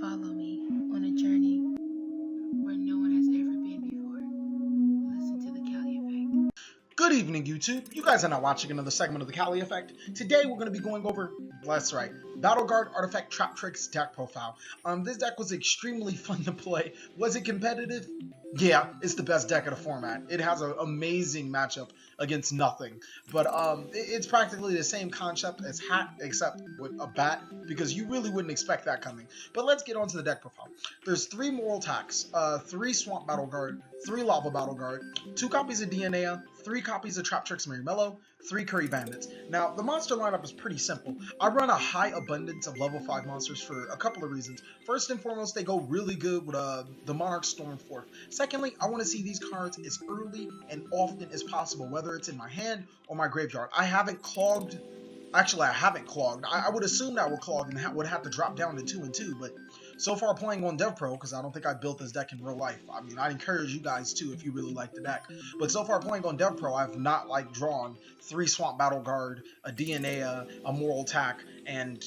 Follow me on a journey where no one has ever been before. Listen to the Cali Effect. Good evening, YouTube. You guys are now watching another segment of the Cali Effect. Today, we're going to be going over, that's right, Battleguard Artifact TrapTrix deck profile. This deck was extremely fun to play. Was it competitive? Yeah, it's the best deck of the format. It has an amazing matchup against nothing. But it's practically the same concept as Hat, except with a bat, because you really wouldn't expect that coming. But let's get on to the deck profile. There's 3 Moral Tax, 3 Swamp Battleguard, 3 Lava Battleguard, 2 copies of DNA, 3 copies of TrapTrix Marshmallow, 3 Curry Bandits. Now, the monster lineup is pretty simple. I run a high abundance of level 5 monsters for a couple of reasons. First and foremost, they go really good with the Monarch Stormforth. Secondly, I want to see these cards as early and often as possible, whether it's in my hand or my graveyard. I haven't clogged. Actually, I haven't clogged. I would assume that would clog and would have to drop down to 2 and 2, but so far playing on Devpro, because I don't think I built this deck in real life. I mean, I'd encourage you guys too if you really like the deck. But so far playing on Devpro, I've not drawn 3 Swamp Battleguard, a DNA, a Moral Attack, and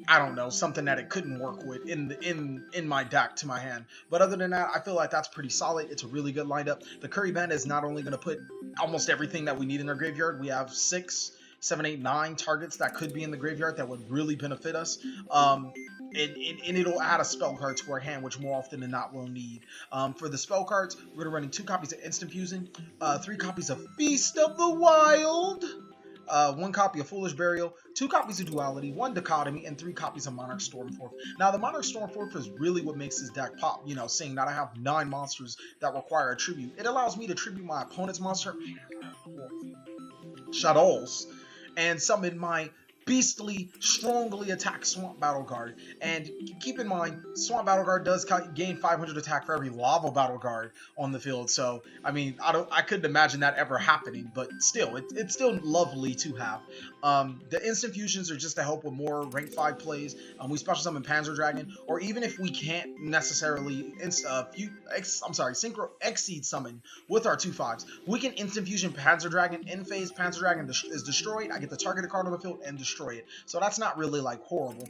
I don't know, something that it couldn't work with in my deck to my hand. But other than that, I feel like that's pretty solid. It's a really good lineup. The Curry Bandit is not only going to put almost everything that we need in our graveyard. We have 6, 7, 8, 9 targets that could be in the graveyard that would really benefit us. And it'll add a spell card to our hand, which more often than not we'll need. For the spell cards, we're going to run 2 copies of Instant Fusion, 3 copies of Feast of the Wild, 1 copy of Foolish Burial, 2 copies of Duality, 1 Dichotomy, and 3 copies of Monarch Stormforth. Now, the Monarch Stormforth is really what makes this deck pop, you know, seeing that I have 9 monsters that require a tribute. It allows me to tribute my opponent's monster, Shadows, and summon my beastly, strongly attack Swamp Battleguard. And keep in mind, Swamp Battleguard does gain 500 attack for every Lava Battleguard on the field. So, I mean, I couldn't imagine that ever happening, but still, it's still lovely to have. The Instant Fusions are just to help with more rank 5 plays. We special summon Panzer Dragon, or even if we can't necessarily Synchro Exceed summon with our 2/5s, we can Instant Fusion Panzer Dragon in phase. Panzer Dragon is destroyed. I get the targeted card on the field and destroy it. So that's not really horrible.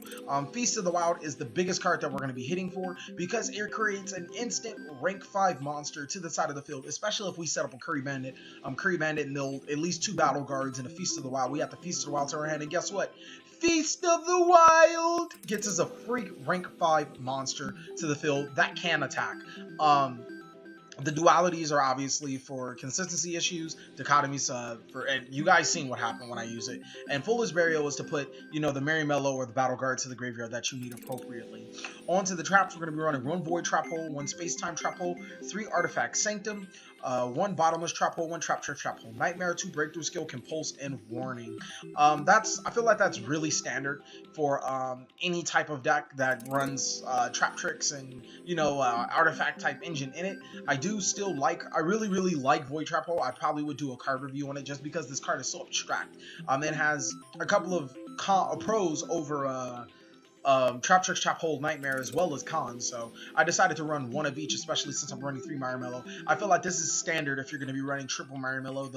Feast of the Wild is the biggest card that we're going to be hitting for because it creates an instant rank 5 monster to the side of the field, especially if we set up a Curry Bandit. Curry Bandit milled at least 2 Battle Guards and a Feast of the Wild. We have the Feast of the Wild to our hand, and guess what? Feast of the Wild gets us a free rank 5 monster to the field that can attack. The dualities are obviously for consistency issues, dichotomies and you guys seen what happened when I use it. And Foolish Burial is to put, you know, the Marshmallow or the Battleguard to the graveyard that you need appropriately. On to the traps, we're going to be running 1 Void Trap Hole, 1 Space Time Trap Hole, 3 Artifact Sanctum, 1 Bottomless Trap Hole, 1 TrapTrix Trap Hole, Nightmare, 2 Breakthrough Skill, Compulse, and Warning. I feel like that's really standard for any type of deck that runs TrapTrix and, you know, artifact type engine in it. I really like Void Trap Hole. I probably would do a card review on it just because this card is so abstract. It has a couple of pros over TrapTrix Trap Hole Nightmare as well as cons, so I decided to run 1 of each, especially since I'm running 3 Marshmallow. I feel like this is standard if you're going to be running triple Marshmallow,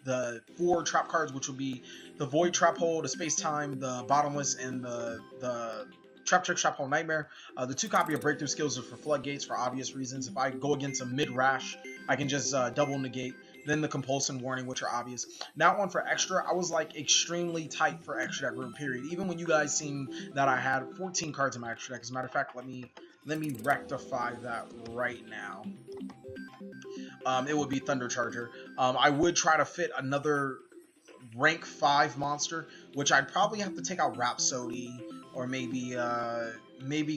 the 4 trap cards, which would be the Void Trap Hole, the Space Time, the Bottomless, and the TrapTrix Trap Hole Nightmare. The 2 copy of Breakthrough Skills are for Floodgates for obvious reasons. If I go against a mid-rash, I can just double negate. Then the Compulsion Warning, which are obvious. Now on for extra, I was extremely tight for extra that group period. Even when you guys seen that I had 14 cards in my extra deck. As a matter of fact, let me rectify that right now. It would be Thunder Charger. I would try to fit another rank 5 monster, which I'd probably have to take out Rhapsody, or maybe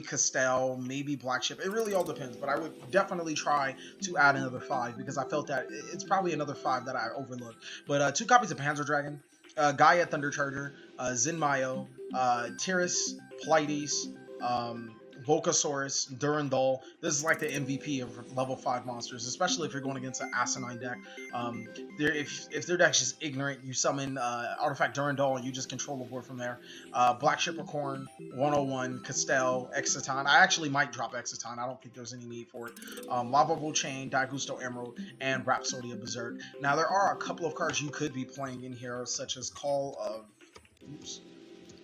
Castell, maybe Black Ship. It really all depends, but I would definitely try to add another 5 because I felt that it's probably another 5 that I overlooked. But 2 copies of Panzer Dragon, Gaia Thunder Charger, Zinmayo, Tiris, Pleiades, Volcasaurus, Durandal. This is like the MVP of level 5 monsters, especially if you're going against an asinine deck. If their deck's just ignorant, you summon Artifact Durandal and you just control the board from there. Black Shippercorn, 101, Castell, Exciton. I actually might drop Exciton. I don't think there's any need for it. Lava Bolt Chain, Daigusto Emerald, and Rhapsody of Berserk. Now, there are a couple of cards you could be playing in here, such as Call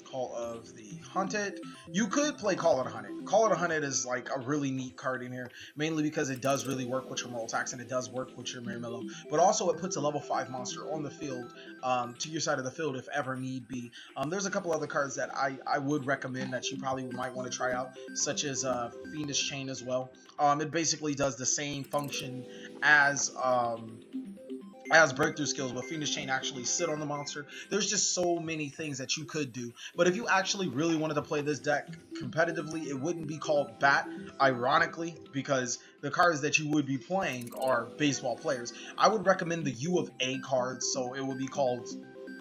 Call of the Hunted. You could play Call of the Hunted. Call of the Hunted is like a really neat card in here, mainly because it does really work with your Moral Tax and it does work with your Marshmallow, but also it puts a level 5 monster on the field to your side of the field if ever need be. There's a couple other cards that I would recommend that you probably might want to try out, such as Fiendish Chain as well. It basically does the same function as breakthrough skills, but Fiendish Chain actually sit on the monster. There's just so many things that you could do. But if you actually really wanted to play this deck competitively, it wouldn't be called BAT, ironically, because the cards that you would be playing are baseball players. I would recommend the U of A cards, so it would be called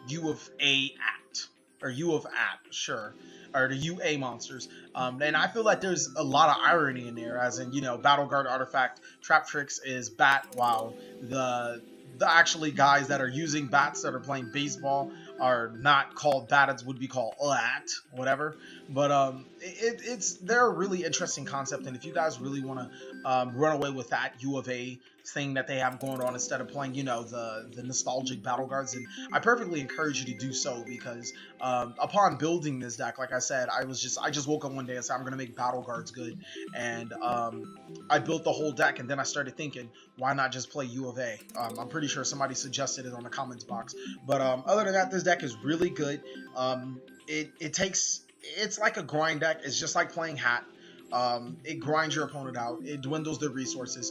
U of A at, or U of at, sure. Or the UA monsters. And I feel like there's a lot of irony in there, as in, you know, Battleguard artifact, TrapTrix is BAT, while the actually guys that are using bats that are playing baseball are not called BAT, would be called LAT, whatever. But they're a really interesting concept, and if you guys really want to run away with that U of A thing that they have going on instead of playing, you know, the nostalgic battle guards, and I perfectly encourage you to do so, because upon building this deck, like I said, I just woke up one day and said I'm gonna make battle guards good, and I built the whole deck, and then I started thinking, why not just play U of A? I'm pretty sure somebody suggested it on the comments box, but other than that, this deck is really good. It's like a grind deck. It's just like playing Hat. It grinds your opponent out. It dwindles their resources.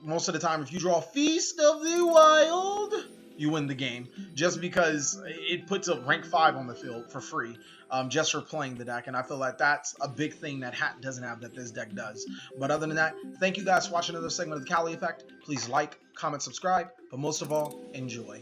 Most of the time, if you draw Feast of the Wild, you win the game, just because it puts a rank 5 on the field for free, just for playing the deck. And I feel like that's a big thing that Hat doesn't have that this deck does. But other than that, thank you guys for watching another segment of the Cali Effect. Please like, comment, subscribe, but most of all, enjoy.